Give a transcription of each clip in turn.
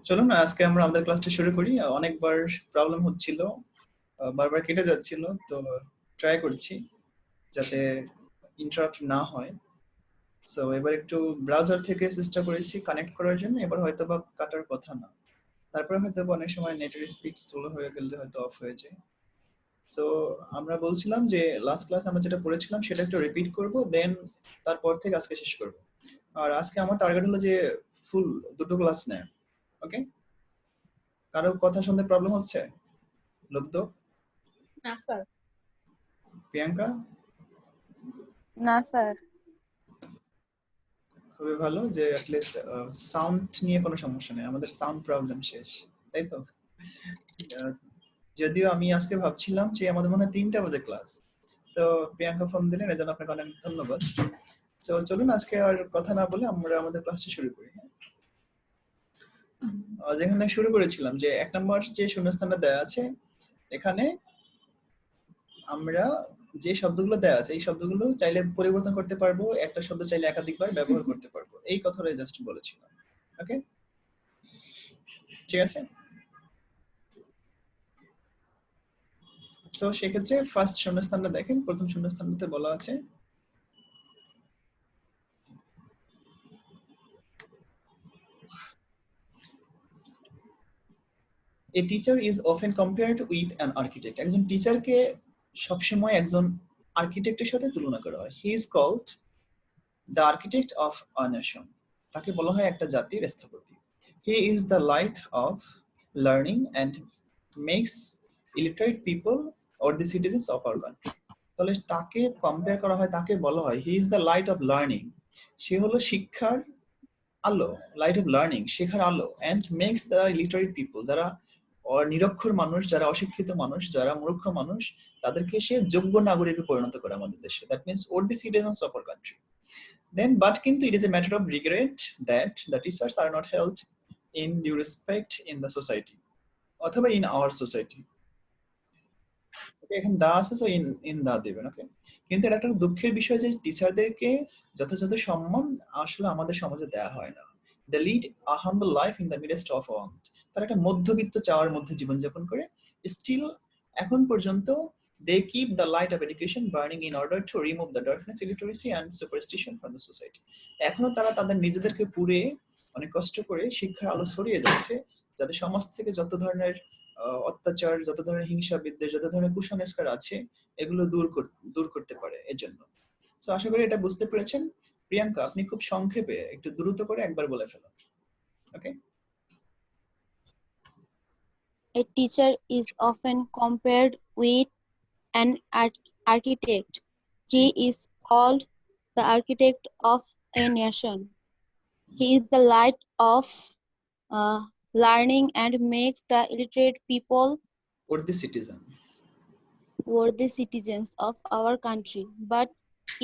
চলুন আজকে আমরা আমাদের ক্লাসটা শুরু করি। অনেকবার প্রবলেম হচ্ছিল, বারবার কেটে যাচ্ছিল, তো ট্রাই করছি যাতে ইন্টারাপ্ট না হয়। সো এবার একটু ব্রাউজার থেকে চেষ্টা করেছি কানেক্ট করার জন্য, এবার হয়তো বা কাটার কথা না, তারপরে হয়তো অনেক সময় নেটের স্পিড স্লো হয়ে গেলে হয়তো অফ হয়ে যায়। তো আমরা বলছিলাম যে লাস্ট ক্লাস আমরা যেটা পড়েছিলাম সেটা একটু রিপিট করব, দেন তারপর থেকে আজকে শেষ করব। আর আজকে আমার টার্গেট হলো যে ফুল দুটো ক্লাস নেয়। ওকে, কারো কথা শুনতে প্রবলেম হচ্ছে? লব্ধ, না স্যার। প্রিয়াঙ্কা? না স্যার। খুবই ভালো যে অ্যাটলিস্ট সাউন্ড নিয়ে কোনো সমস্যা নেই, আমাদের সাউন্ড প্রবলেম শেষ, তাই তো? আহ, যদিও আমি আজকে ভাবছিলাম যে আমাদের মনে হয় 3টা বাজে ক্লাস, তো প্রিয়াঙ্কা ফোন দিলেন, এজন্য আপনাকে অনেক ধন্যবাদ। তো চলুন আজকে আর কথা না বলে আমরা আমাদের ক্লাসটা শুরু করি। যেখান থেকে শুরু করেছিলাম যে 1 নম্বর যে শূন্যস্থানটা দেওয়া আছে, এখানে আমরা যে শব্দগুলো দেওয়া আছে এই শব্দগুলো চাইলে পরিবর্তন করতে পারবো, একটা শব্দ চাইলে একাধিকবার ব্যবহার করতে পারবো, এই কথাটাই জাস্ট বলেছিলাম। ওকে, ঠিক আছে। সো সেক্ষেত্রে ফার্স্ট শূন্যস্থানটা দেখেন, প্রথম শূন্যস্থানটাতে বলা আছে A teacher is often compared with an architect. একজন টিচারকে সবসময় একজন আর্কিটেক্টের সাথে তুলনা করা হয়। He is called the architect of a nation. তাকে বলা হয় একটা জাতির স্থপতি। He is the light of learning and makes illiterate people or the citizens of our country. তাহলে তাকে কম্পেয়ার করা হয়, তাকে বলা হয় he is the light of learning. সে হলো শিক্ষার আলো, লাইট অফ লার্নিং, শেখার আলো, and makes the literate people, যারা নিরক্ষর মানুষ, যারা অশিক্ষিত মানুষ, যারা মূর্খ মানুষ, তাদেরকে সে যোগ্য নাগরিকে পরিণত করে আমাদের দেশে। That means or the citizens of our country. Then but কিন্তু it is a matter of regret that the teachers are not held in due respect in the society অথবা ইন আওয়ার সোসাইটি। এখন দা আছে, so in the দেবেন। ওকে, কিন্তু এটা একটা দুঃখের বিষয় যে টিচারদেরকে যথাযথ সম্মান আসলে আমাদের সমাজে দেওয়া হয় না। They lead a humble life in the midst of want. তারা একটা মধ্যবিত্ত চাওয়ার মধ্যে জীবনযাপন করে। স্টিল এখন পর্যন্ত they keep the light of education burning in order to remove the darkness, illiteracy and superstition from the society. এখনো তারা তাদের নিজেদেরকে পুড়ে অনেক কষ্ট করে শিক্ষার আলো ছড়িয়ে যাচ্ছে, যাতে সমাজ থেকে যত ধরনের অত্যাচার, যত ধরনের হিংসা বিদ্বেষ, যত ধরনের কুসংস্কার আছে এগুলো দূর করতে পারে এর জন্য। সো আশা করি এটা বুঝতে পেরেছেন। প্রিয়াঙ্কা, আপনি খুব সংক্ষেপে একটু দ্রুত করে একবার বলে ফেলুন। ওকে। A teacher is often compared with an architect. He is called the architect of a nation. He is the light of learning and makes the illiterate people worthy citizens worthy citizens of our country. But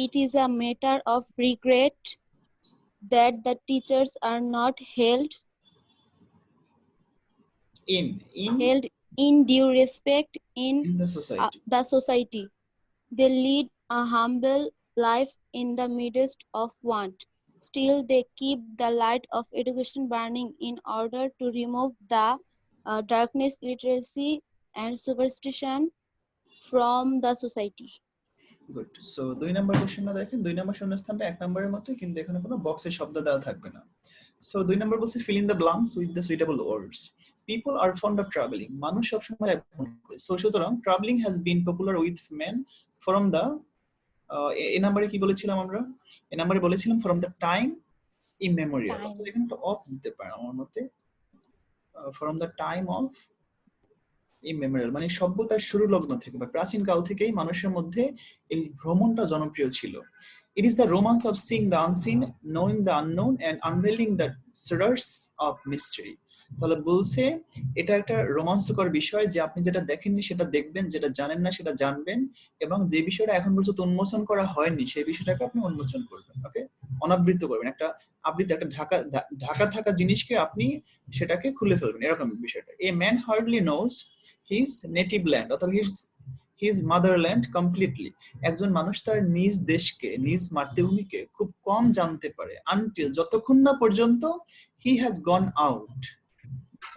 it is a matter of regret that the teachers are not held in due respect in the society. They lead a humble life in the midst of want. Still, they keep the light of education burning in order to remove the darkness, illiteracy, and superstition from the society. Good. So 2 নম্বর কোশ্চেনটা দেখেন, 2 নম্বর শূন্যস্থানটা 1 নম্বরের মতোই, কিন্তু এখানে কোনো বক্সের শব্দ দেওয়া থাকবে না। সো 2 নম্বর বলছে fill in the blanks with the suitable words. People are fond of traveling. মানুষ সবসময় ভ্রমণ করে। সো সুতরাং traveling has been popular with men from the এই নম্বরে কি বলেছিলাম আমরা? এই নম্বরে বলেছিলাম from the time immemorial। তো এখানে একটা অফ দিতে পারে আমার মতে, from the time of ইমেমোরিয়াল, মানে সভ্যতার শুরু লগ্ন থেকে বা প্রাচীন কাল থেকেই মানুষের মধ্যে এই ভ্রমণটা জনপ্রিয় ছিল। It is the romance of seeing the unseen, knowing the unknown and unveiling the secrets of mystery. তাহলে বলছে এটা একটা রোমাঞ্চকর বিষয় যে আপনি যেটা দেখেননি সেটা দেখবেন, যেটা জানেন না সেটা জানবেন, এবং যে বিষয়টা এখন পর্যন্ত উন্মোচন করা হয়নি সেই বিষয়টাকে আপনি উন্মোচন করবেন। ওকে, অনাবৃত করবেন, একটা আবৃত, একটা ঢাকা থাকা জিনিসকে আপনি সেটাকে খুলে ফেলবেন, এরকম বিষয়টা। A man hardly knows his native land, অথবা his motherland completely. একজন মানুষ তার নিজ দেশকে, নিজ মাতৃভূমিকে খুব কম জানতে পারে until, যতক্ষণ না পর্যন্ত he has gone out,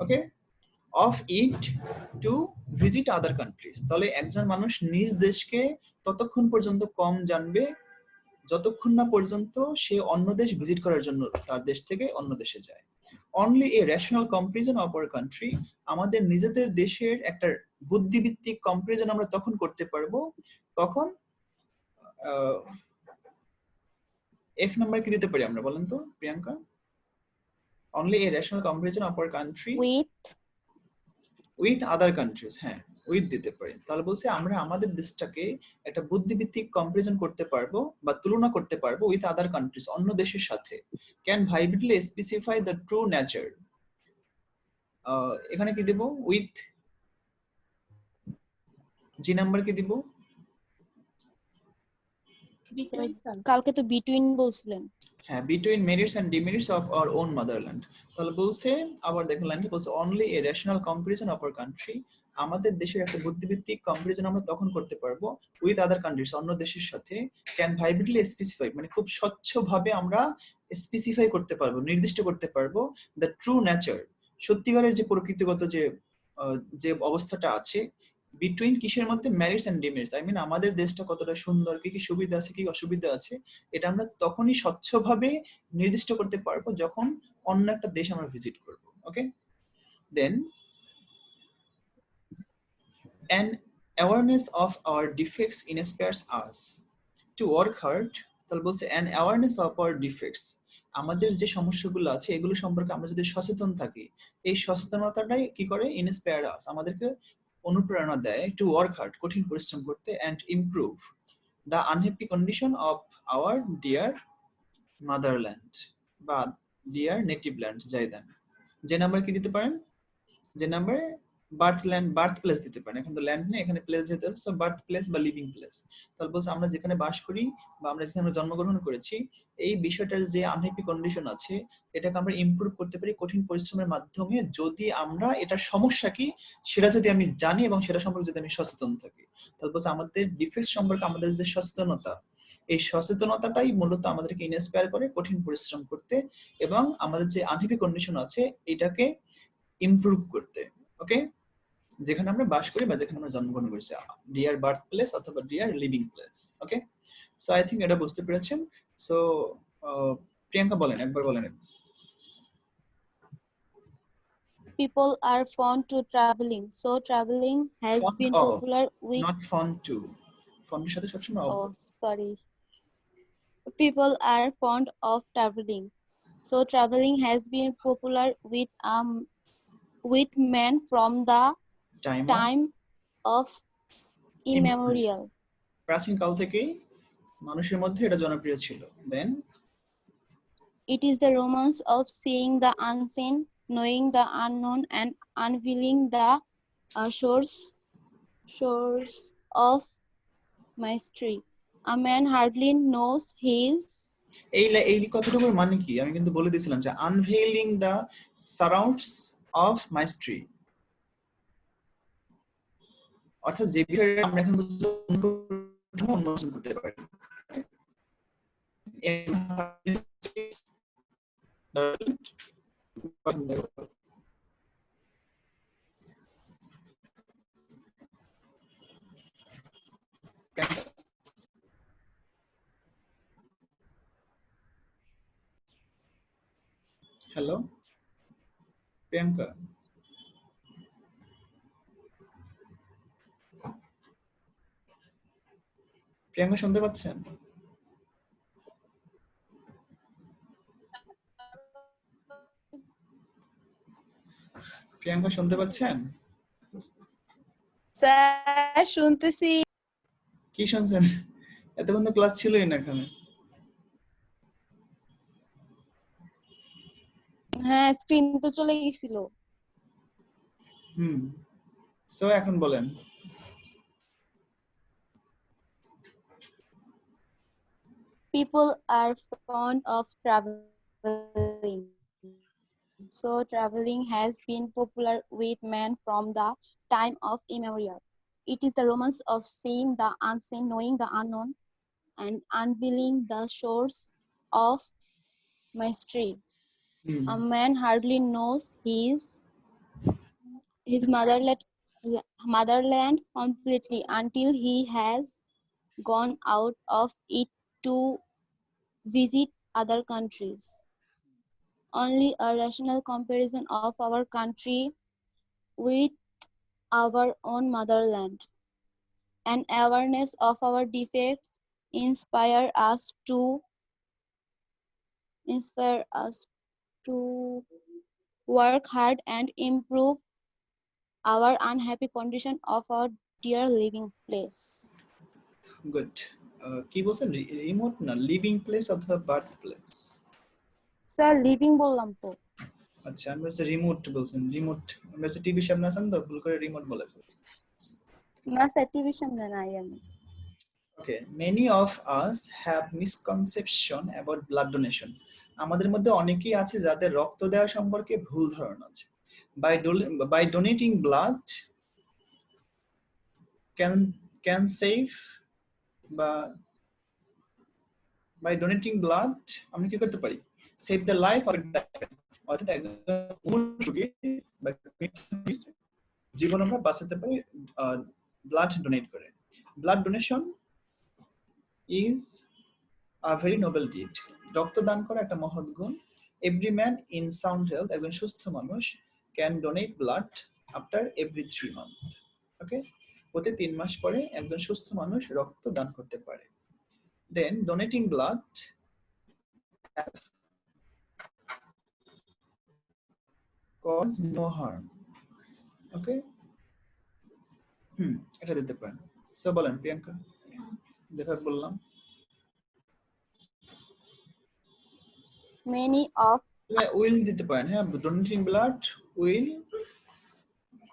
okay, of it to visit other countries. তাহলে একজন মানুষ নিজ দেশকে ততক্ষণ পর্যন্ত কম জানবে যতক্ষণ না পর্যন্ত সে অন্য দেশ ভিজিট করার জন্য তার দেশ থেকে অন্য দেশে যায়। Only a rational comparison of our country, আমাদের নিজেদের দেশের একটা বুদ্ধিভিত্তিক কম্পারিজন আমরা তখন করতে পারবো তখন এফ নাম্বার কি দিতে পারি আমরা, বলেন তো Priyanka? Only a rational comparison of our country with other countries, হ্যাঁ উইথ দিতে পারি। তাহলে বলছে আমরা আমাদের দেশটাকে একটা বুদ্ধিভিত্তিক কম্পারিজন করতে পারবো বা তুলনা করতে পারবো উইথ আদার কান্ট্রিজ, অন্য দেশের সাথে। Can vividly specify the true nature, এখানে কি দেব? উইথ। জি নাম্বার কি দিব? কালকে তো বিটুইন বলছিলেন। হ্যাঁ, between merits and demerits of our own motherland. তাহলে বলছে আবার দেখেন লাইনটা বলছে only a rational comparison of our country, আমাদের দেশের একটা বুদ্ধিভিত্তিক কম্পারিজন আমরা তখন করতে পারবো উইথ আদার কান্ট্রিজ, অন্য দেশের সাথে। ক্যান ভাইবিডলি স্পেসিফাই, মানে খুব স্বচ্ছভাবে আমরা স্পেসিফাই করতে পারবো, নির্দিষ্ট করতে পারবো দ্য ট্রু নেচার, সত্যিকারের যে প্রকৃতিগত যে অবস্থাটা আছে বিটুইন কিসের মধ্যে, merits and demerits, I mean আমাদের দেশটা কতটা সুন্দর, কি কি সুবিধা আছে কি অসুবিধা আছে, এটা আমরা তখনই স্বচ্ছভাবে নির্দিষ্ট করতে পারবো যখন অন্য একটা দেশ আমরা ভিজিট করব। ওকে, দেন an awareness of our defects inspires us to work hard. তাহলে বলছে an awareness of our defects, আমাদের যে সমস্যাগুলো আছে এগুলো সম্পর্কে আমরা যদি সচেতন থাকি, এই সচেতনতাটাই কি করে, ইন্সপায়ার আস, আমাদেরকে অনুপ্রেরণা দেয় টু ওয়ার্ক হার্ড, কঠিন পরিশ্রম করতে, and improve the unhappy condition of our dear motherland বা ডিয়ার নেটিভ ল্যান্ড, যাই দেন। যে নাম্বার কি দিতে পারেন? যে number birth land, birth place দিতে পারেন, এখন তো ল্যান্ড নেই, এখানে প্লেস যেতে হচ্ছে, বার্থ প্লেস বা লিভিং প্লেস। তাহলে বলছে আমরা যেখানে বাস করি বা আমরা যেখানে জন্মগ্রহণ করেছি এই বিষয়টার যে আনহ্যাপি কন্ডিশন আছে এটাকে আমরা ইমপ্রুভ করতে পারি কঠিন পরিশ্রমের মাধ্যমে, যদি আমরা এটার সমস্যা কি সেটা যদি আমি জানি এবং সেটা সম্পর্কে যদি আমি সচেতন থাকি। তাহলে বলছে আমাদের ডিফেক্ট সম্পর্কে আমাদের যে সচেতনতা, এই সচেতনতাটাই মূলত আমাদেরকে ইন্সপায়ার করে কঠিন পরিশ্রম করতে এবং আমাদের যে আনহ্যাপি কন্ডিশন আছে এটাকে ইমপ্রুভ করতে। ওকে, যেখানে আমরা বাস করি বা যেখানে আমরা জন্মগ্রহণ করেছি, ডিয়ার বার্থ প্লেস অথবা dear living place. Okay, so I think এটা বুঝতে পেরেছেন। সো প্রিয়াঙ্কা বলেন, একবার বলেন। People are fond to traveling, so traveling has Fond been of, popular with not fond to, ফন্ডের সাথে সবসময় of. sorry, people are fond of traveling, so traveling has been popular with men from the time of immemorial. প্রাচীন কাল থেকেই মানুষের মধ্যে এটা জনপ্রিয় ছিল। দেন it is the romance of seeing the unseen, knowing the unknown, and unveiling the shores of mystery. A man hardly knows his এই কথাটুকুর মানে কি আমি কিন্তু বলে দিয়েছিলাম যে আনভেইলিং দ্য সারাউন্ডস অফ মাইস্ট্রি, অর্থাৎ যে বিষয়টা আমরা এখন উন্মোচন করতে পারি। হ্যালো প্রিয়াঙ্কা, প্রিয়াঙ্কা শুনতে পাচ্ছেন? প্রিয়াঙ্কা শুনতে পাচ্ছেন? স্যার শুনতেছি। কি শুনছেন? এতক্ষণ তো ক্লাস ছিলই না এখানে। হ্যাঁ, স্ক্রিন তো চলে গেছিল। সো এখন বলেন। People are fond of traveling, so traveling has been popular with men from the time of immemorial. It is the romance of seeing the unseen, knowing the unknown, and unveiling the source of mystery. A man hardly knows his motherland completely until he has gone out of it to visit other countries. Only a rational comparison of our country with our own motherland and awareness of our defects inspire us to work hard and improve our unhappy condition of our dear living place. Good. কি বলছেন, remote না living place অথবা birth place? Sir living বললাম তো। আচ্ছা, আমি বলছি remote বলছেন। রিমোট আমরা হচ্ছে টিভির সামনে আছেন তো ভুল করে রিমোট বলে ফেলছি। না স্যার টিভির সামনে নাই আমি। Okay, many of us have misconception about blood donation. আমাদের মধ্যে অনেকেই আছে যাদের রক্ত দেওয়া সম্পর্কে ভুল ধারণা আছে। By donating blood can save বা by donating blood আমরা কি করতে পারি? Save the life of অর্থাৎ একজন রোগীর জীবন আমরা বাঁচাতে পারি ব্লাড ডোনেট করে। Blood donation is a very noble deed. রক্তদান করা একটা মহৎ গুণ। Every man in sound health, একজন সুস্থ মানুষ, can donate blood after every 3 months. Okay? প্রতি 3 মাস পরে একজন সুস্থ মানুষ রক্ত দান করতে পারে। Then donating blood cause no harm. Okay? এটা দিতে পারেন। সো বলেন প্রিয়াঙ্কা, দেখা বললাম। Many of will দিতে পারেন। হ্যাঁ, donating blood will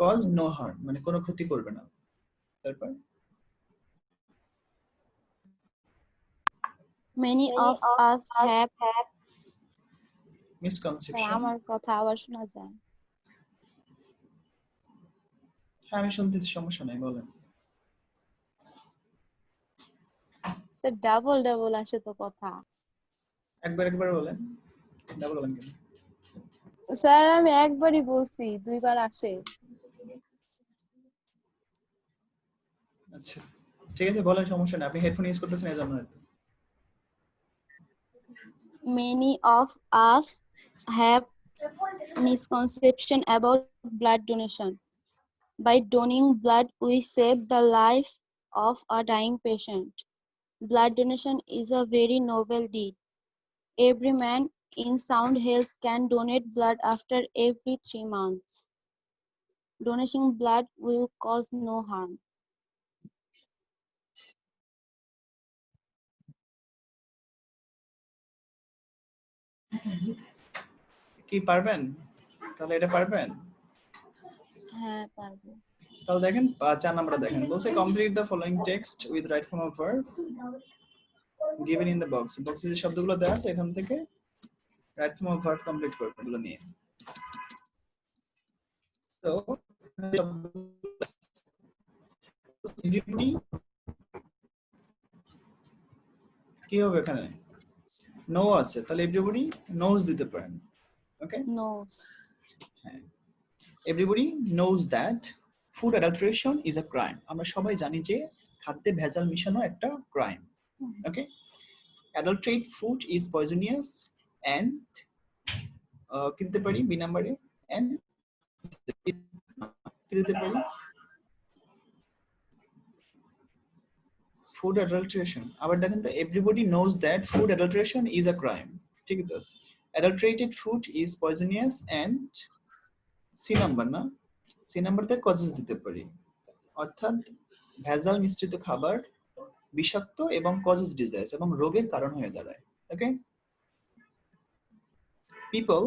cause no harm, মানে কোনো ক্ষতি করবে না। তারপর many of us have misconception। আমার কথা আবার শোনা যায়? হ্যাঁ, আমি শুনতেছি, সমস্যা নাই, বলেন। স্যার ডাবল আসে তো কথা। একবার বলেন। ডাবল বলেন কেন? স্যার আমি একবারই বলছি, দুইবার আসে। আচ্ছা ঠিক আছে, বলেন, সমস্যা নেই, আপনি হেডফোন ইউজ করতেছেন এজন্য। Many of us have misconception about blood donation. By donating blood, we save the life of a dying patient. Blood donation is a very noble deed. Every man in sound health can donate blood after every 3 months. Donating blood will cause no harm. কি পারবেন? তাহলে এটা পারবেন? হ্যাঁ পারবো। তাহলে দেখেন 4 number দেখেন, বলছে complete the following text with right form of verb given in the box. বক্সে যে শব্দগুলো দেওয়া আছে এখান থেকে right form of verb complete করবেন এগুলো নিয়ে। সো কি হবে এখানে? নো আছে, তাহলে এভরিবডি নোজ দিতে পারেন। Okay, Knows. হ্যাঁ, everybody knows that food adulteration is a crime. আমরা সবাই জানি যে খাদ্যে ভেজাল মিশানো একটা ক্রাইম। Okay, adulterate food is poisonous and কি দিতে পারি বি নাম্বারে? এন্ড কি দিতে পারি? Food adulteration. আবার দেখেন তো, everybody knows that food adulteration is a crime. ঠিক আছে, adulterated food is poisonous and C number না, সি নাম্বারতে কজেস দিতে পারি, অর্থাৎ ভেজাল মিশ্রিত খাবার বিষাক্ত এবং কজেস ডিজিজ এবং রোগের কারণ হয়ে দাঁড়ায়। ওকে, পিপল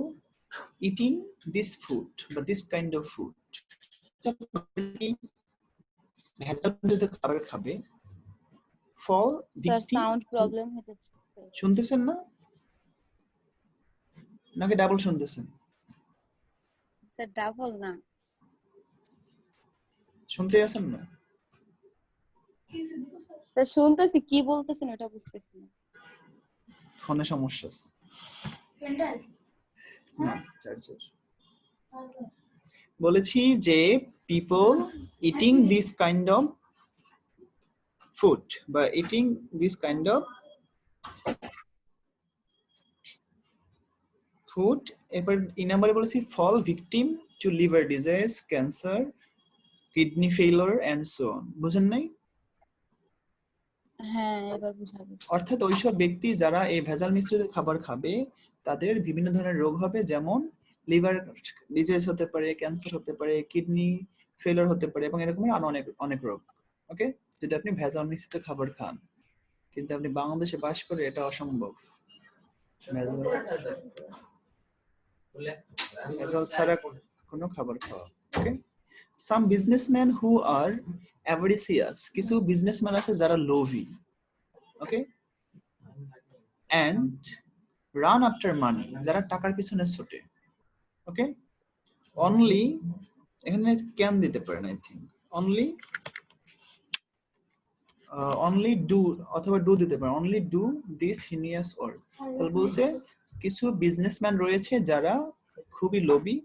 ইটিং দিস ফুড বা দিস কাইন্ড অফ ফুড, ভেজাল মিশ্রিত খাবার খাবে, ফল স্যার সাউন্ড প্রবলেম হচ্ছে। শুনতেছেন না নাকি ডাবল শুনতেছেন? স্যার ডাবল না, শুনতে আছেন না? স্যার শুনতেছি কি বলতেছেন ওটা বুঝতেছি না। ফোনে সমস্যা আছে না চার্জার। বলেছি যে people eating this kind of food বা eating this kind of food. এবার এই নাম্বারে বলেছি fall victim to liver disease, cancer, kidney failure and so on. বুঝেন নাই? হ্যাঁ এবার বুঝা গেছে। অর্থাৎ ওইসব ব্যক্তি যারা এই ভেজাল মিশ্রিত খাবার খাবে তাদের বিভিন্ন ধরনের রোগ হবে, যেমন লিভার ডিজিজ হতে পারে, ক্যান্সার হতে পারে, কিডনি ফেলিওর হতে পারে এবং এরকম আরো অনেক অনেক রোগ। ওকে, যদি আপনি ভেজাল মিশ্রিত খাবার খান, কিন্তু আপনি বাংলাদেশে বাস করে এটা অসম্ভব। ভেজাল ছাড়া কোনো খাবার খাওয়া। ওকে, সাম বিজনেসম্যান হু আর অ্যাভারিসিয়াস, কিছু বিজনেসম্যান আছে যারা লোভী। ওকে, and run after money, যারা টাকার পিছনে ছোটে। ওকে, only এখানে ক্যান দিতে পারেন আই থিংক, only do অথবা ডু দিতে পারেন, only do this heinous work। তাহলে বলছে কিছু বিজনেসম্যান রয়েছে যারা খুবই লোভী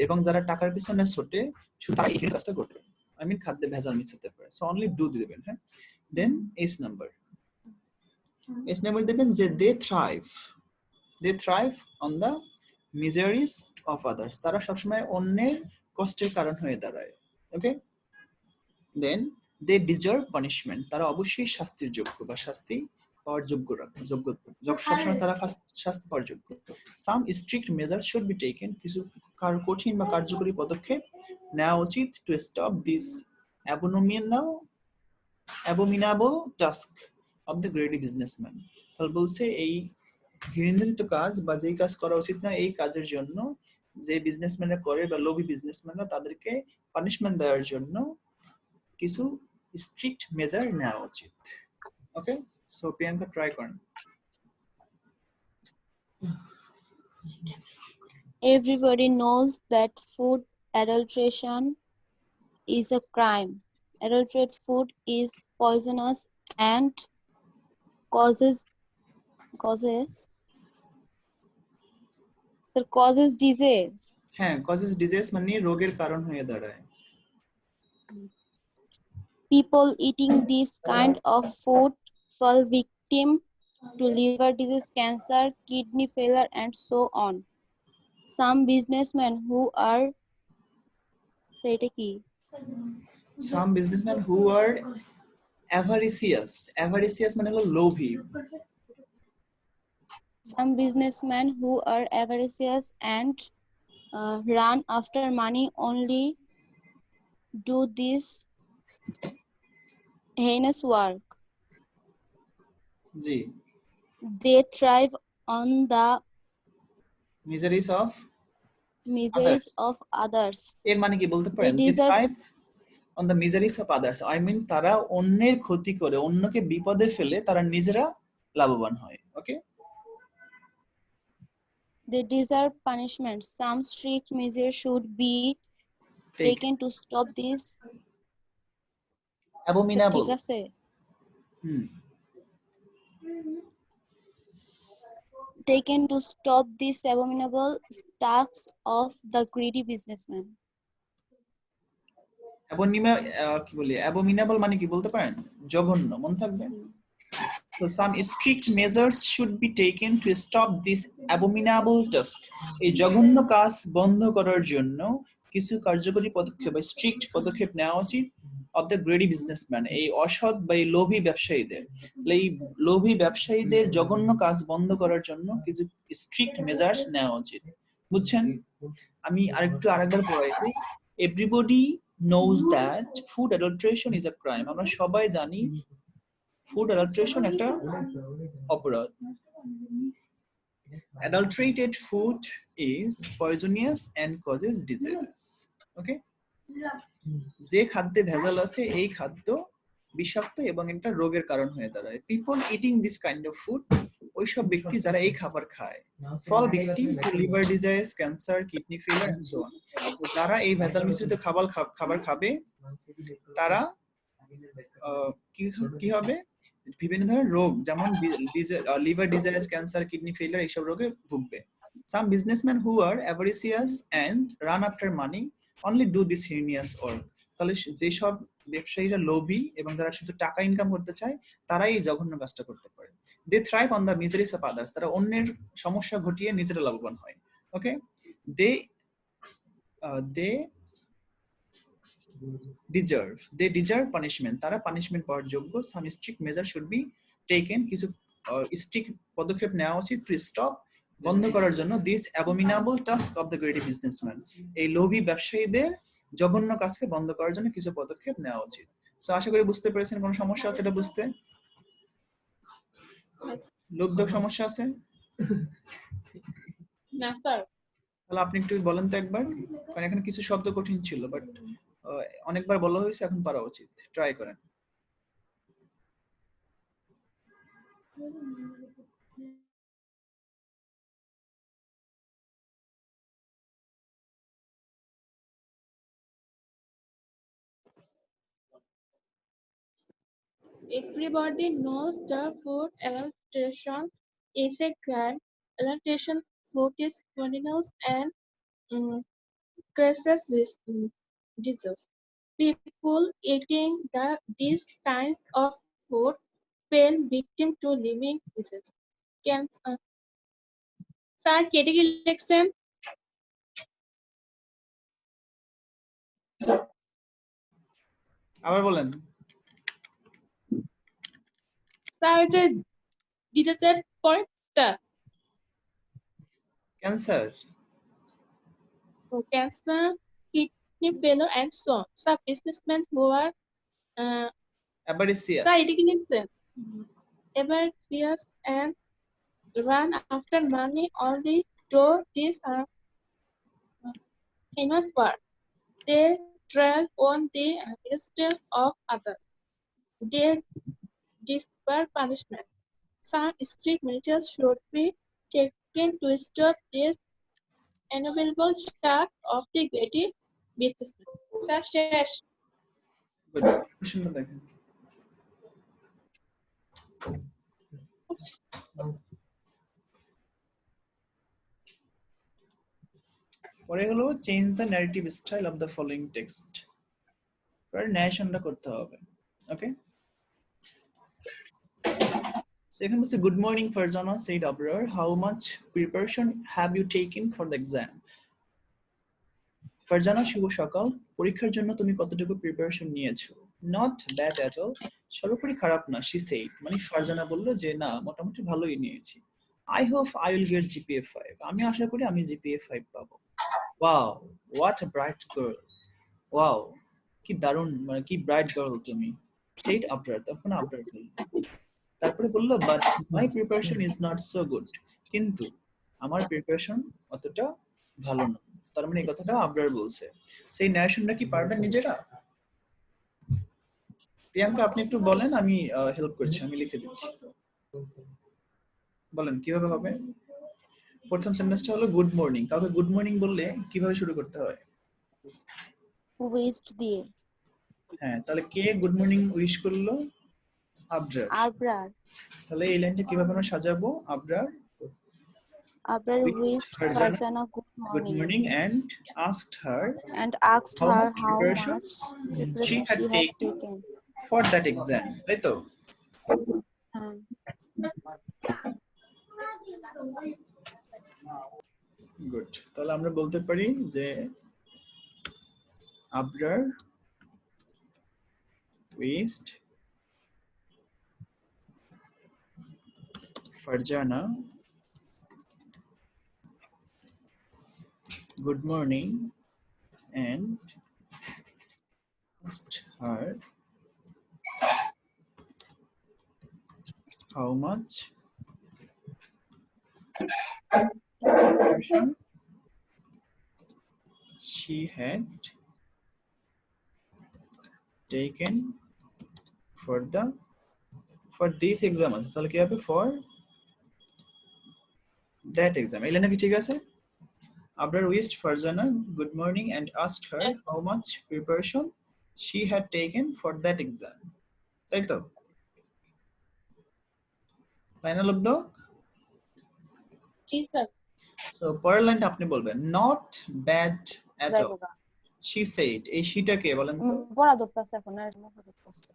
এবং যারা টাকার পিছনে ছোটে, শুধু তারা এই কাজটা করবে। আই মিন খাদ্যে ভেজাল মিশাতে পারে। সো অনলি ডু দিবেন। হ্যাঁ, দেন এস নাম্বার দিবেন যে they thrive on the miseries of others, তারা সবসময় অন্যের কষ্টের কারণ হয়ে দাঁড়ায়। ওকে, দেন they deserve punishment, তারা অবশ্যই শাস্তির যোগ্য বা শাস্তি পাওয়ার যোগ্য সবসময় তারা শাস্তি পাওয়ার যোগ্য। some strict measures should be taken, কিছু কঠিন বা কার্যকরী পদক্ষেপ নেওয়া উচিত to stop this abominable task of the greedy businessman। তাহলে বলছে এই ঘৃণিত কাজ বা যেই কাজ করা উচিত না, এই কাজের জন্য যে বিজনেসম্যানরা করে বা লোভী বিজনেসম্যানরা, তাদেরকে পানিশমেন্ট দেওয়ার জন্য কিছু স্ট্রিক্ট মেজার নেওয়া উচিত। ওকে, সো প্রিয়াঙ্কা ট্রাই করেন। Everybody knows that food adulteration is a crime. Adulterated food is poisonous and causes disease. হ্যাঁ, causes disease মানে রোগের কারণ হয়ে দাঁড়ায়। People eating this kind of food fall victim to liver disease, cancer, kidney failure, and so on. Some businessmen who are avaricious মানে হলো লোভী। Some businessmen who are avaricious and run after money only do this heinous work. G, they thrive on the miseries of others. এর মানে কি বলতে পারেন? they thrive on the miseries of others, I mean তারা অন্যের ক্ষতি করে, অন্যকে বিপদে ফেলে তারা নিজেরা লাভবান হয়। ওকে, they deserve punishment. Some strict measures should be taken to stop this abominable ঠিক আছে taken to stop this abominable tasks of the greedy businessman. abominable মানে কি বলতে পারেন? জঘন্য, মনে থাকবে। So some strict measures should be taken to stop this abominable task, এই জঘন্য কাজ বন্ধ করার জন্য কিছু কার্যকরী পদক্ষেপ বা স্ট্রিক্ট পদক্ষেপ নেওয়া উচিত of the greedy businessman, এই অসৎ বা এই লোভী ব্যবসায়ীদের। এই লোভী ব্যবসায়ীদের জঘন্য কাজ বন্ধ করার জন্য কিছু স্ট্রিক্ট মেজার্স নেওয়া উচিত। বুঝছেন? আমি আরেকবার পড়াই দিই। Everybody knows that food adulteration is a crime, আমরা সবাই জানি ফুড অ্যাডাল্টারেশন একটা অপরাধ। Adulterated food is poisonous and causes disease. ওকে, যে খাদ্যে ভেজাল আছে এই খাদ্য বিষাক্ত এবং এটা রোগের কারণ হয়ে দাঁড়ায়। People eating this kind of food, ওইসব ব্যক্তি যারা এই খাবার খায়, fall victim to liver disease, cancer, kidney failure and so on. যারা এই ভেজাল মিশ্রিত খাবার খাবে তারা কি হবে, বিভিন্ন ধরনের রোগ যেমন liver disease, cancer, kidney failure এইসব রোগে ভুগবে। Some businessmen who are avaricious and run after money only do this heinous work. তাহলে যেসব ব্যবসায়ীরা লোভী এবং যারা শুধু টাকা ইনকাম করতে চায় তারাই এই জঘন্য কাজটা করতে পারে। They thrive on the miseries of others. তারা অন্যের সমস্যা ঘটিয়ে নিজেরা লাভবান হয়। ওকে, they deserve punishment. তারা পানিশমেন্ট পাওয়ার যোগ্য। Some strict measure should be taken. কিছু স্ট্রিক্ট পদক্ষেপ নেওয়া উচিত to stop, বন্ধ করার জন্য this abominable task of the greedy businessman. এই লোভী ব্যবসায়ীদের জঘন্য কাজকে বন্ধ করার জন্য কিছু পদক্ষেপ নেওয়া উচিত। সো আশা করি বুঝতে পেরেছেন কোন সমস্যা আছে এটা বুঝতে? লোকদেহ সমস্যা আছে না স্যার। তাহলে আপনি একটু বলেন তো একবার, কারণ এখানে কিছু শব্দ কঠিন ছিল বাট অনেকবার বলা হয়েছে, এখন পারা উচিত। ট্রাই করেন। Everybody knows the food adulteration is a crime. Adulteration food is poisonous and causes disease. People eating these kinds of food fell victim to living disease. Cancer. Sir কেটে কি লিখছেন? আবার বলেন। স্যার ওই যে ডিটেলসের পরেরটা cancer, cancer, kidney failure, and so on. Some businessmen who are avaricious, sir, এটা কি লিখছেন? Avaricious and run after money only though these are heinous work. They tread on the instance of others. They despair punishment. Some strict measures should be taken to stop this abominable task of the greedy businessman. Sir, শেষ। Good. কোশ্চেনটা দেখেন। পরে হলো change the narrative style of the following text. পরে ন্যারেশনটা করতে হবে। ওকে, so এখানে বলছে good morning Farzana, said Abrar, how much preparation have you taken for the exam? Farzana, শুভ সকাল। পরীক্ষার জন্য তুমি কতটুকু প্রিপারেশন নিয়েছো? নট ব্যাড অ্যাট অল, সর্বোপরি খারাপ না, she said, মানে ফারজানা বলল যে না মোটামুটি ভালোই নিয়েছি। I hope I will get GPA 5, আমি আশা করি আমি GPA 5 পাবো। Wow, what a bright girl. Wow, কি দারুণ, মানে কি ব্রাইট গার্ল তুমি, said Abrar, তখন আবরার বলল। তারপরে বলল but my preparation is not so good, কিন্তু আমার প্রিপারেশন অতটা ভালো না। তার মানে এই কথাটা আবরার বলছে। সেই ন্যারেশনটা কি পারবেন নিজেরা? প্রিয়াঙ্কা আপনি একটু বলেন, আমি হেল্প করছি, আমি লিখে দিচ্ছি। বলেন কিভাবে হবে। প্রথম সেন্টেন্সটা হলো গুড মর্নিং। কাউকে গুড মর্নিং বললে কিভাবে শুরু করতে হয়? উইশড দিয়ে। হ্যাঁ, তাহলে কে গুড মর্নিং উইশ করলো? আবরার। আবরার। তাহলে এই লাইনটা কিভাবে আমরা সাজাবো? Abrar wished Farjana good morning and asked her how much preparation she had taken for that exam. তাই তো? গুড। তাহলে আমরা বলতে পারি যে Abrar wished Farjana good morning and asked her how much preparation she had taken for this exam। আছে তাহলে কি হবে? for that exam। এই লাইনটা কি ঠিক আছে? Abrar wished Farjana good morning and asked her how much preparation she had taken for that exam. তাই তো? ফাইনাল অব্দ? জি স্যার। সো পরের লাইনটা আপনি বলবেন, not bad at all. She said, এই sheটা কে বলেন তো? পড়া দপ্তাছে এখন আর মুখে দপ্তাছে।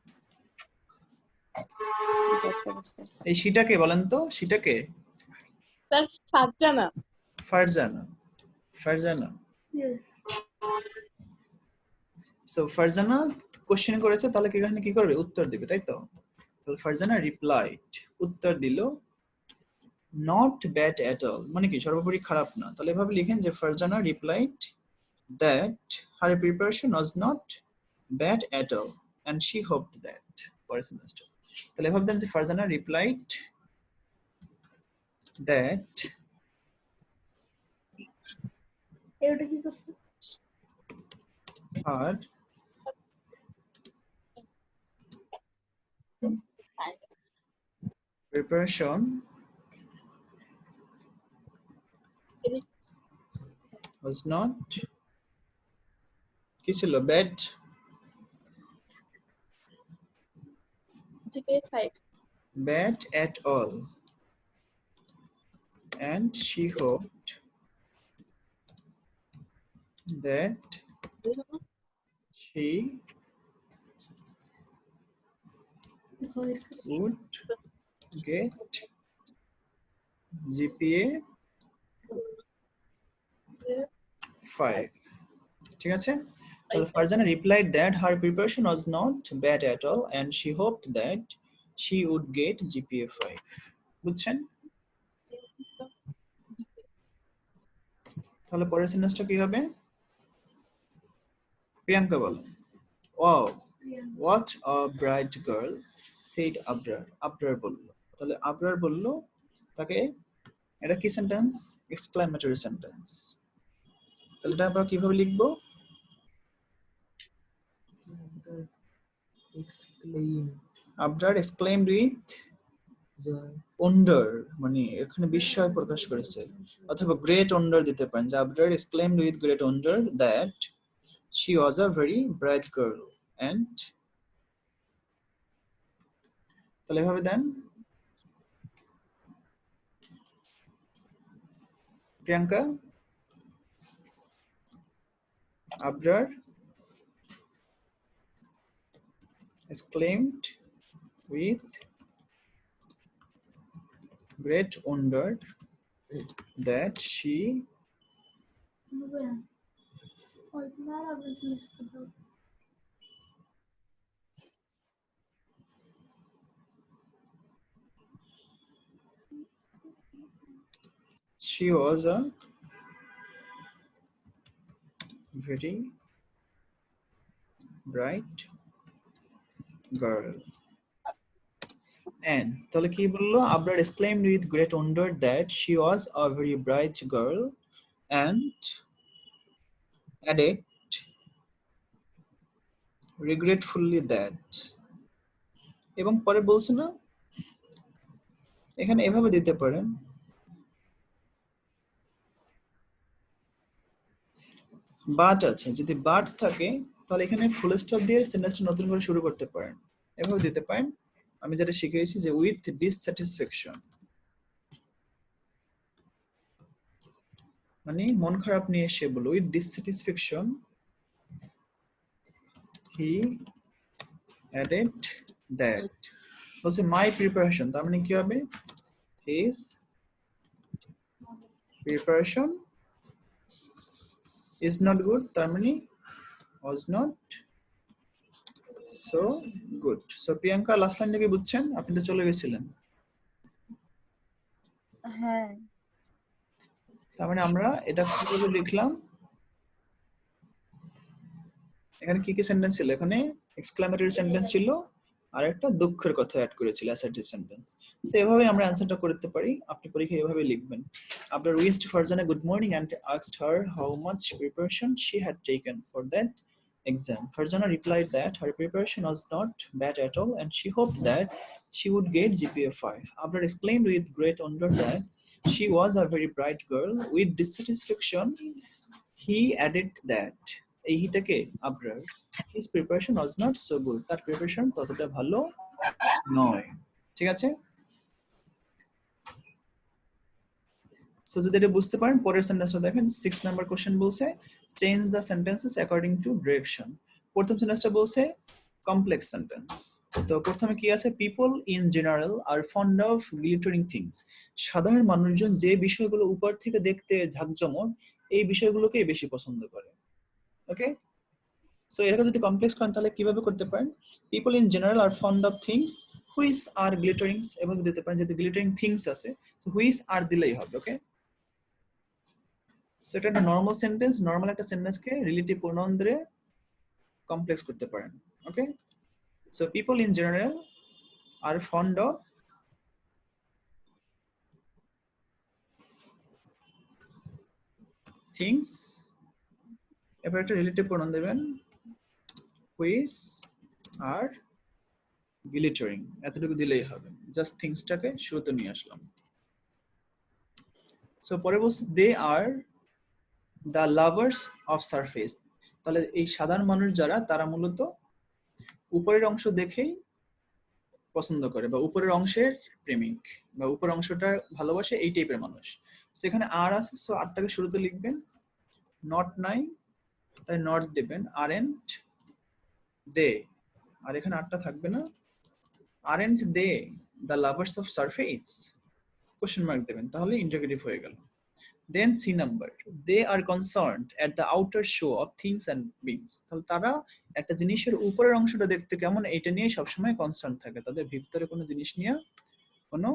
এই sheটা কে বলেন তো? sheটা কে? Sir Farzana. Farzana. Farzana. Yes. So Farzana question করেছে, তাহলে কি এখানে কি করবে? উত্তর দিবে, তাই তো? তাহলে ফারজানা রিপ্লাইড, উত্তর দিল not bad at all, মানে কি সর্বোপরি খারাপ না। তাহলে এভাবে লিখেন যে Farzana replied that her preparation was not bad at all and she hoped that পরের সেমিস্টার। তাহলে এভাবে দেন যে ফারজানা রিপ্লাইড that এটা কি করছে? her preparation was not কি ছিল? bad GPA 5. bad at all and she hoped that she would get GPA 5. ঠিক আছে? তাহলে Farzana replied that her preparation was not bad at all and she hoped that she would get GPA 5. বুঝছেন? তাহলে পরের সেন্টেন্সটা কি হবে? প্রিয়াঙ্কা বলো। Wow, what a bright girl, said Abrar. Abrar বলল। তাহলে আবরার বলল, তাকে এটা কি সেন্টেন্স? Exclamatory sentence. তাহলে এটা আমরা কিভাবে লিখবো? আবরার exclaimed with wonder, মানে এখানে বিস্ময় প্রকাশ করেছে, অথবা গ্রেট wonder দিতে পারেন, যে Abrar exclaimed with great wonder that she was a very bright girl and তাহলে এভাবে দেন Priyanka. Abrar exclaimed with great wonder that she was a very bright girl and তাহলে কি বললো? Abrar exclaimed with great wonder that she was a very bright girl and added regretfully that, এবং পরে বলছে না, এখানে এভাবে দিতে পারেন, বাট আছে, যদি বাট থাকে তাহলে এখানে ফুল স্টপ দিয়ে সেন্টেন্সটা নতুন করে শুরু করতে পারেন, এভাবে দিতে পারেন। আমি যেটা শিখিয়েছি যে উইথ ডিসস্যাটিসফ্যাকশন, মানে মন খারাপ নিয়ে এসে বলো, with dissatisfaction he added that, বলছে মাই প্রিপারেশন, তার মানে কি হবে? His preparation is not good, তার মানে was not so good. So Priyanka last লাইনটা কি বুঝছেন? আপনি তো চলে গেছিলেন। হ্যাঁ। তার মানে আমরা এটা কিভাবে লিখলাম? এখানে কি কি সেন্টেন্স ছিল? এখানে এক্সক্লেমেটরি সেন্টেন্স ছিল আর একটা দুঃখের কথা অ্যাড করেছিল, অ্যাসার্টিভ সেন্টেন্স। সো এভাবে আমরা অ্যানসারটা করতে পারি। আপনি পরীক্ষায় এভাবে লিখবেন। After wished Farzana good morning and asked her how much preparation she had taken for that exam. Farzana replied that her preparation was not bad at all and she hoped that she would get GPA 5. Abrar exclaimed with great wonder that she was a very bright girl. With dissatisfaction, he added that এই হিটাকে Abrar, his preparation was not so good, তার preparation ততটা ভালো নয়। ঠিক আছে, so যদি এটা বুঝতে পারেন পরের সেন্টেন্সটা দেখেন। 6 নাম্বার কোশ্চেন বলছে change the sentences according to direction. প্রথম সেন্টেন্সটা বলছে কমপ্লেক্স সেন্টেন্স। তো প্রথমে কি আছে, people in general are fond of glittering things. সাধারণ মানুষজন যে বিষয়গুলো উপর থেকে দেখতে ঝাঁকজমক এই বিষয়গুলোকেই বেশি পছন্দ করে। ওকে, সো এটাকে যদি কমপ্লেক্স করেন তাহলে কিভাবে করতে পারেন, people in general are fond of things which are glittering, এভাবে দিতে পারেন। যদি গ্লিটারিং থিংস আছে হুইচ আর দিলেই হবে। ওকে, সো এটা একটা নর্মাল সেন্টেন্স, নর্মাল একটা সেন্টেন্সকে রিলেটিভ প্রোনাউন দিয়ে কমপ্লেক্স করতে পারেন। Okay, so people in general are fond of things, এবার একটা রিলেটিভ প্রোনাউন দেবেন হুইচ আর গ্লিটারিং, এতটুকু দিলেই হবে। জাস্ট থিংসটাকে শুরুতে নিয়ে আসলাম। সো পরে বলছে they are the lovers of surface. তাহলে এই সাধারণ মানুষ যারা, তারা মূলত উপরের অংশ দেখেই পছন্দ করে বা উপরের অংশের প্রেমিক বা উপরের অংশটা ভালোবাসে, এই টাইপের মানুষ। সেখানে আর আছে, সো আরটাকে শুরুতে লিখবেন, নট নাই তাই নট দেবেন, আরেন্ট দে, আর এখানে আরটা থাকবে না, aren't they the lovers of surface, question mark দেবেন, তাহলে ইন্টারোগেটিভ হয়ে গেল। Then C number, they are concerned at the outer show of things and beings. তাহলে তারা একটা জিনিসের উপরের অংশটা দেখতে কেমন এটা নিয়ে সবসময় কনসার্ন থাকে, তাদের ভিতরে কোনো জিনিস নিয়ে কোনো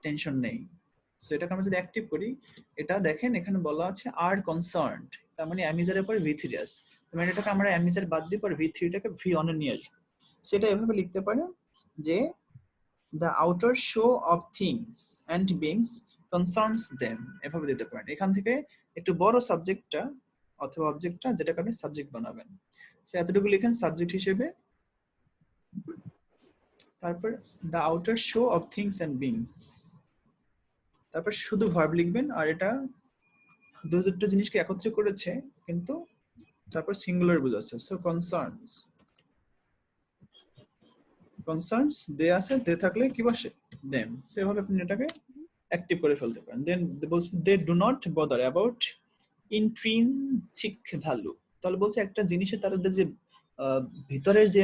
টেনশন নেই। সো এটাকে আমরা যদি অ্যাক্টিভ করি, এটা দেখেন এখানে বলা আছে আর কনসার্নড, তার মানে অ্যামিজারের পর ভি থ্রি আছে, তার মানে এটাকে আমরা অ্যামিজার বাদ দিয়ে পর ভি থ্রিটাকে ভি অনে নিয়ে আসবো। সেটা এভাবে লিখতে পারে যে the outer show of things and beings concerns them, এভাবে দিতে পারেন। এখান থেকে একটু বড় সাবজেক্টটা অথবা অবজেক্টটা যেটাকে আপনি সাবজেক্ট বানাবেন, সো এতটুকু লিখেন সাবজেক্ট হিসেবে। তারপর the outer show of things and beings, তারপর শুধু ভার্ব লিখবেন, আর এটা দুটো জিনিসকে একত্রে করেছে কিন্তু তারপর সিঙ্গুলার বোঝাচ্ছে। সো কনসার্নস দে আছে, দে থাকলে কি বসে দেম, সেভাবে আপনি এটাকে অ্যাক্টিভ করে ফেলতে পারেন। দেন বলছে they do not bother about intrinsic value. তাহলে বলছে একটা জিনিসের তাদের যে ভিতরের যে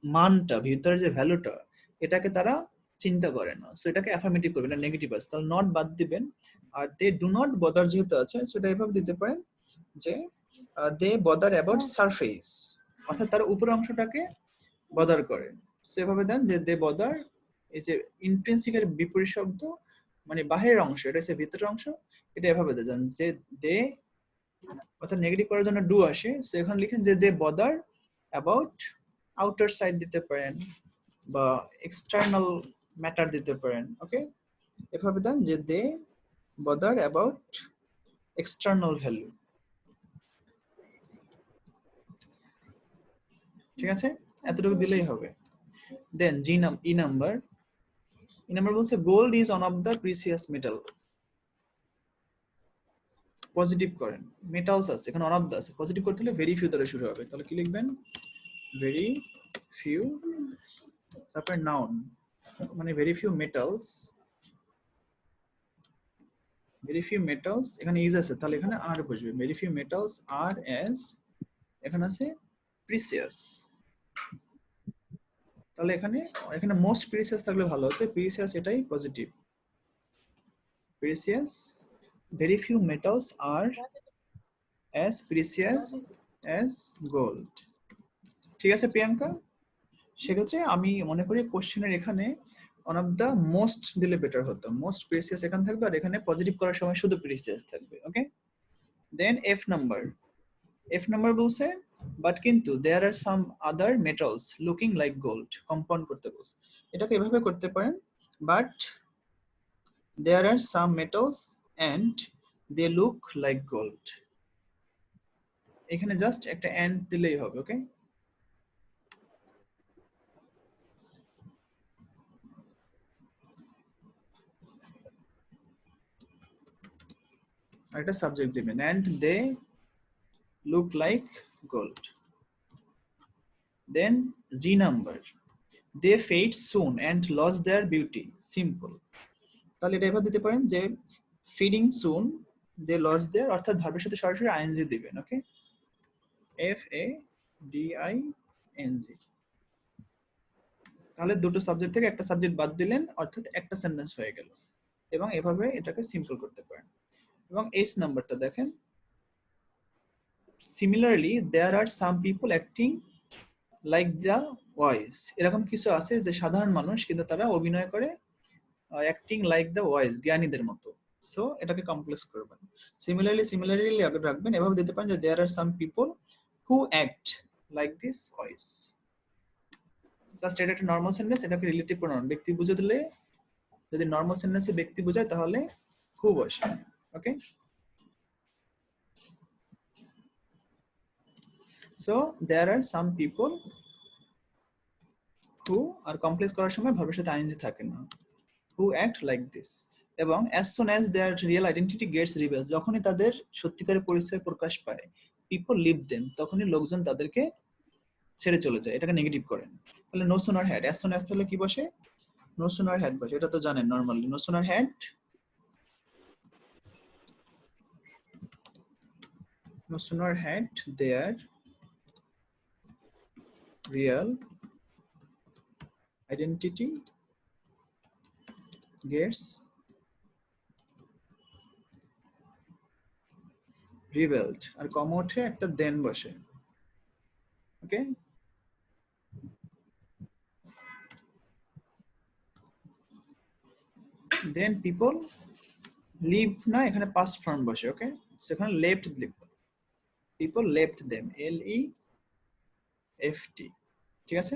মানটা, ভিতরের যে ভ্যালুটা, এটাকে তারা চিন্তা করে না। সো এটাকে অ্যাফার্মেটিভ করবেন, না নেগেটিভ আছে, তাহলে নট বাদ দিবেন। আর দে ডু নট বদার যেহেতু আছে, সেটা এভাবে দিতে পারেন যে দে বদার অ্যাবাউট সারফেস, অর্থাৎ তারা উপরের অংশটাকে বদার করে। সেভাবে দেন যে দে বদার, এই যে ইন্ট্রিনসিকের বিপরীত শব্দ মানে বাহিরের অংশ, এটা হচ্ছে ভিতরের অংশ, এটা এভাবে দেন যে দে, অর্থাৎ নেগেটিভ করার জন্য ডু আসে, সো এখানে লিখেন যে দে বদার অ্যাবাউট আউটার সাইড দিতে পারেন বা এক্সটার্নাল ম্যাটার দিতে পারেন। ওকে, এভাবে দেন যে দে বদার অ্যাবাউট এক্সটার্নাল ভ্যালু। ঠিক আছে, এতটুকু দিলেই হবে। দেন ই নাম্বার বলছে gold is one of the precious metal. Positive করেন, মেটালস আছে এখানে, ওয়ান অফ দ্য আছে, পজিটিভ করতে হলে ভেরি ফিউ দ্বারা শুরু হবে, তাহলে কি লিখবেন ভেরি ফিউ, তারপর নাউন মানে ভেরি ফিউ মেটালস, এখানে ইজ আছে তাহলে এখানে আর বসবে, ভেরি ফিউ মেটালস আর এস, এখানে আছে প্রিসিয়াস, তাহলে এখানে মোস্ট প্রিসিয়াস থাকলে ভালো হতো, প্রিসিয়াস এটাই positive, precious very few metals are as precious as gold। ঠিক আছে প্রিয়াঙ্কা, সেক্ষেত্রে আমি মনে করি কোশ্চেনের এখানে ওয়ান অফ দ্য মোস্ট দিলে বেটার হতো, মোস্ট প্রিসিয়াস এখানে থাকবে আর এখানে পজিটিভ করার সময় শুধু প্রিসিয়াস থাকবে। ওকে, দেন এফ নাম্বার বলছে বাট কিন্তু there are some other metals looking like gold, compound করতে বলছে, এটাকে এভাবে করতে পারেন but there are some metals and they look like gold, এখানে জাস্ট একটা and দিলেই হবে। ওকে, আর একটা সাবজেক্ট দিবেন and they look like gold. Then G number, they fade soon and lost their beauty. Simple. তাহলে এটা এভাবে দিতে পারেন যে fading soon they lost their, অর্থাৎ ভার্বের সাথে সরাসরি আইএনজি দিবেন। ওকে, FADING। তাহলে দুটো সাবজেক্ট থেকে একটা সাবজেক্ট বাদ দিলেন, অর্থাৎ একটা সেন্টেন্স হয়ে গেল। এবং এভাবে এটাকে সিম্পল করতে পারেন। এবং এইচ নাম্বারটা দেখেন, similarly there are some people acting like the wise. এরকম কিছু আছে যে সাধারণ মানুষ কিন্তু তারা অভিনয় করে অ্যাক্টিং লাইক দ্য ওয়াইজ, জ্ঞানীদের মতো। সো এটাকে কমপ্লেক্স করবেন। সিমিলারলি আগে রাখবেন। এভাবে দিতে পারেন যে there are some people who act like this wise. Just এটা একটা নর্মাল সেন্টেন্স, এটাকে রিলেটিভ প্রোনাউন ব্যক্তি বুঝে দিলে, যদি নর্মাল সেন্টেন্সে ব্যক্তি বোঝায় তাহলে হু বসে। Okay, so there are some people who, আর কমপ্লেক্স করার সময় ভার্বের সাথে আইএনজি থাকে না, হু অ্যাক্ট লাইক দিস। এবং as soon as their real identity gets revealed, যখনই তাদের সত্যিকারের পরিচয় প্রকাশ পায়, people leave them, তখনই লোকজন তাদেরকে ছেড়ে চলে যায়। এটাকে নেগেটিভ করেন। তাহলে no sooner had, as soon as তাহলে কি বসে? no sooner had বসে। এটা তো জানেন normally, no sooner had, no sooner had their real identity gets revealed, আর কম ওঠে একটা দেন বসে। ওকে, দেন পিপল লিভ না, এখানে পাস্ট ফর্ম বসে। ওকে, সেখানে left leave, people left them, LEFT। ঠিক আছে,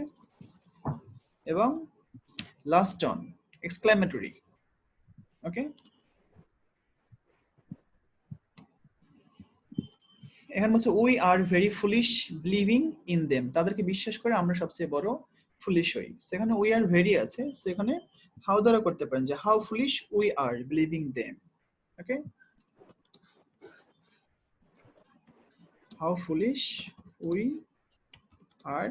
এবং লাস্ট অন এক্সক্লেমেটরি। ওকে, এখানে বলছে we are very foolish believing in them, তাদেরকে বিশ্বাস করে আমরা সবচেয়ে বড় ফুলিশ হই। সেখানে উই আর ভেরি আছে, সেখানে হাউ দ্বারা করতে পারেন যে how foolish we are believing them. Okay, how foolish we are